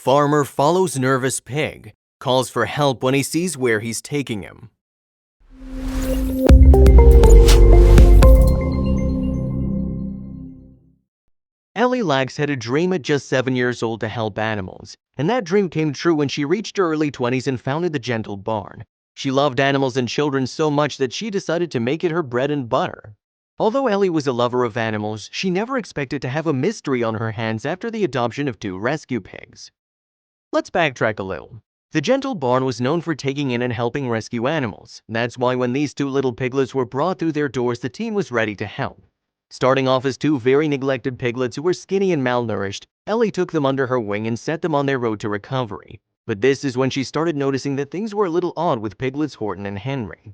Farmer follows nervous pig, calls for help when he sees where he's taking him. Ellie Laks had a dream at just 7 years old to help animals, and that dream came true when she reached her early 20s and founded the Gentle Barn. She loved animals and children so much that she decided to make it her bread and butter. Although Ellie was a lover of animals, she never expected to have a mystery on her hands after the adoption of 2 rescue pigs. Let's backtrack a little. The Gentle Barn was known for taking in and helping rescue animals. That's why when these 2 little piglets were brought through their doors, the team was ready to help. Starting off as 2 very neglected piglets who were skinny and malnourished, Ellie took them under her wing and set them on their road to recovery. But this is when she started noticing that things were a little odd with piglets Horton and Henry.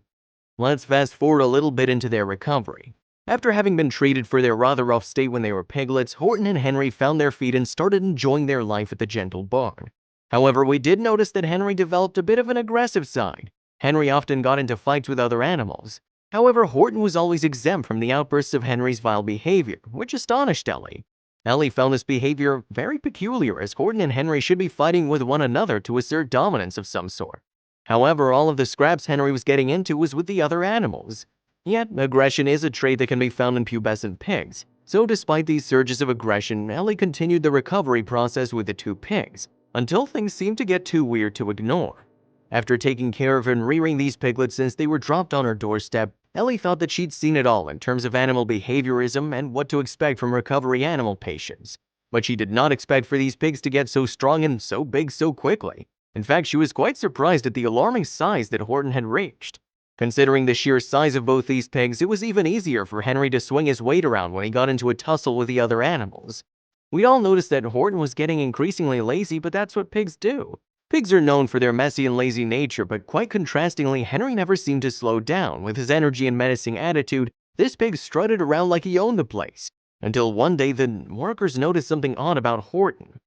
Let's fast forward a little bit into their recovery. After having been treated for their rather rough state when they were piglets, Horton and Henry found their feet and started enjoying their life at the Gentle Barn. However, we did notice that Henry developed a bit of an aggressive side. Henry often got into fights with other animals. However, Horton was always exempt from the outbursts of Henry's vile behavior, which astonished Ellie. Ellie found this behavior very peculiar, as Horton and Henry should be fighting with one another to assert dominance of some sort. However, all of the scraps Henry was getting into was with the other animals. Yet, aggression is a trait that can be found in pubescent pigs. So despite these surges of aggression, Ellie continued the recovery process with the 2 pigs, until things seemed to get too weird to ignore. After taking care of and rearing these piglets since they were dropped on her doorstep, Ellie thought that she'd seen it all in terms of animal behaviorism and what to expect from recovery animal patients. But she did not expect for these pigs to get so strong and so big so quickly. In fact, she was quite surprised at the alarming size that Horton had reached. Considering the sheer size of both these pigs, it was even easier for Henry to swing his weight around when he got into a tussle with the other animals. We all noticed that Horton was getting increasingly lazy, but that's what pigs do. Pigs are known for their messy and lazy nature, but quite contrastingly, Henry never seemed to slow down. With his energy and menacing attitude, this pig strutted around like he owned the place. Until one day, the workers noticed something odd about Horton.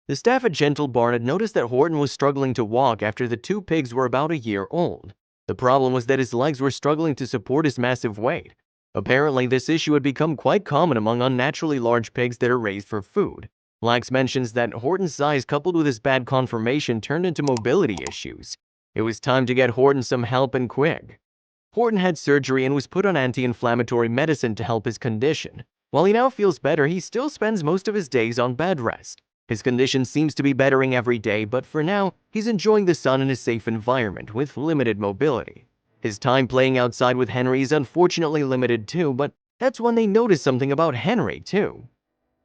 The staff at Gentle Barn had noticed that Horton was struggling to walk after the 2 pigs were about a year old. The problem was that his legs were struggling to support his massive weight. Apparently, this issue had become quite common among unnaturally large pigs that are raised for food. Laks mentions that Horton's size coupled with his bad conformation turned into mobility issues. It was time to get Horton some help and quick. Horton had surgery and was put on anti-inflammatory medicine to help his condition. While he now feels better, he still spends most of his days on bed rest. His condition seems to be bettering every day, but for now, he's enjoying the sun in a safe environment with limited mobility. His time playing outside with Henry is unfortunately limited too, but that's when they notice something about Henry too.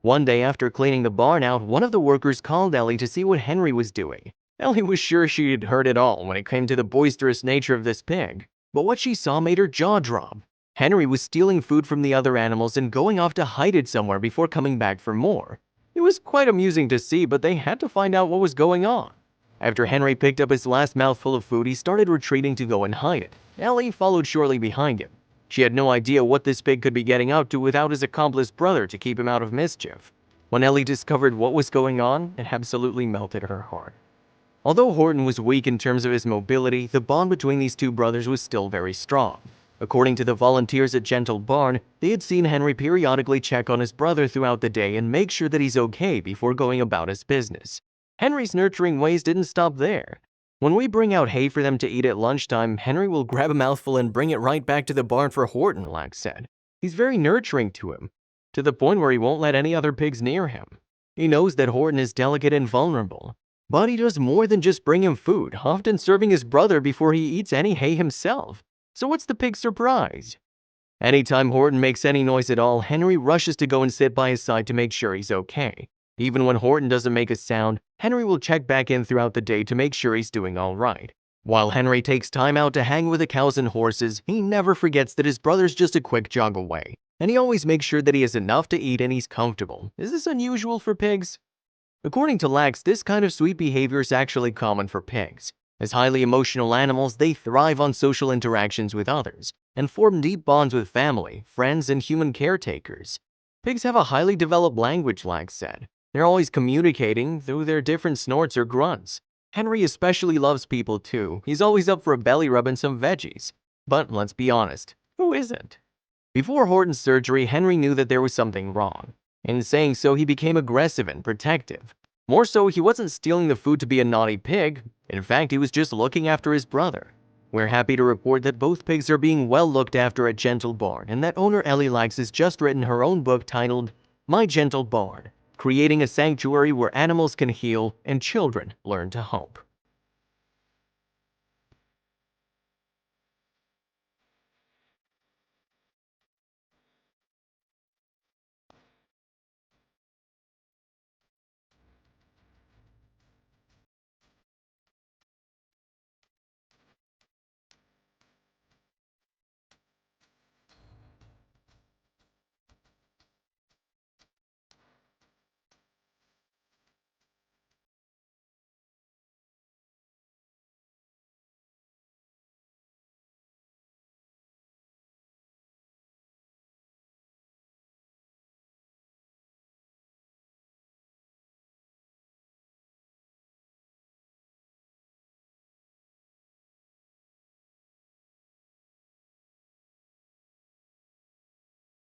One day after cleaning the barn out, one of the workers called Ellie to see what Henry was doing. Ellie was sure she had heard it all when it came to the boisterous nature of this pig, but what she saw made her jaw drop. Henry was stealing food from the other animals and going off to hide it somewhere before coming back for more. It was quite amusing to see, but they had to find out what was going on. After Henry picked up his last mouthful of food, he started retreating to go and hide it. Ellie followed shortly behind him. She had no idea what this pig could be getting up to without his accomplice brother to keep him out of mischief. When Ellie discovered what was going on, it absolutely melted her heart. Although Horton was weak in terms of his mobility, the bond between these 2 brothers was still very strong. According to the volunteers at Gentle Barn, they had seen Henry periodically check on his brother throughout the day and make sure that he's okay before going about his business. Henry's nurturing ways didn't stop there. When we bring out hay for them to eat at lunchtime, Henry will grab a mouthful and bring it right back to the barn for Horton, Laks said. He's very nurturing to him, to the point where he won't let any other pigs near him. He knows that Horton is delicate and vulnerable, but he does more than just bring him food, often serving his brother before he eats any hay himself. So what's the pig's surprise? Anytime Horton makes any noise at all, Henry rushes to go and sit by his side to make sure he's okay. Even when Horton doesn't make a sound, Henry will check back in throughout the day to make sure he's doing all right. While Henry takes time out to hang with the cows and horses, he never forgets that his brother's just a quick jog away, and he always makes sure that he has enough to eat and he's comfortable. Is this unusual for pigs? According to Laks, this kind of sweet behavior is actually common for pigs. As highly emotional animals, they thrive on social interactions with others and form deep bonds with family, friends, and human caretakers. Pigs have a highly developed language, Laks said. They're always communicating through their different snorts or grunts. Henry especially loves people too. He's always up for a belly rub and some veggies. But let's be honest, who isn't? Before Horton's surgery, Henry knew that there was something wrong. In saying so, he became aggressive and protective. More so, he wasn't stealing the food to be a naughty pig. In fact, he was just looking after his brother. We're happy to report that both pigs are being well looked after at Gentle Barn, and that owner Ellie Laks has just written her own book titled My Gentle Barn, creating a sanctuary where animals can heal and children learn to hope.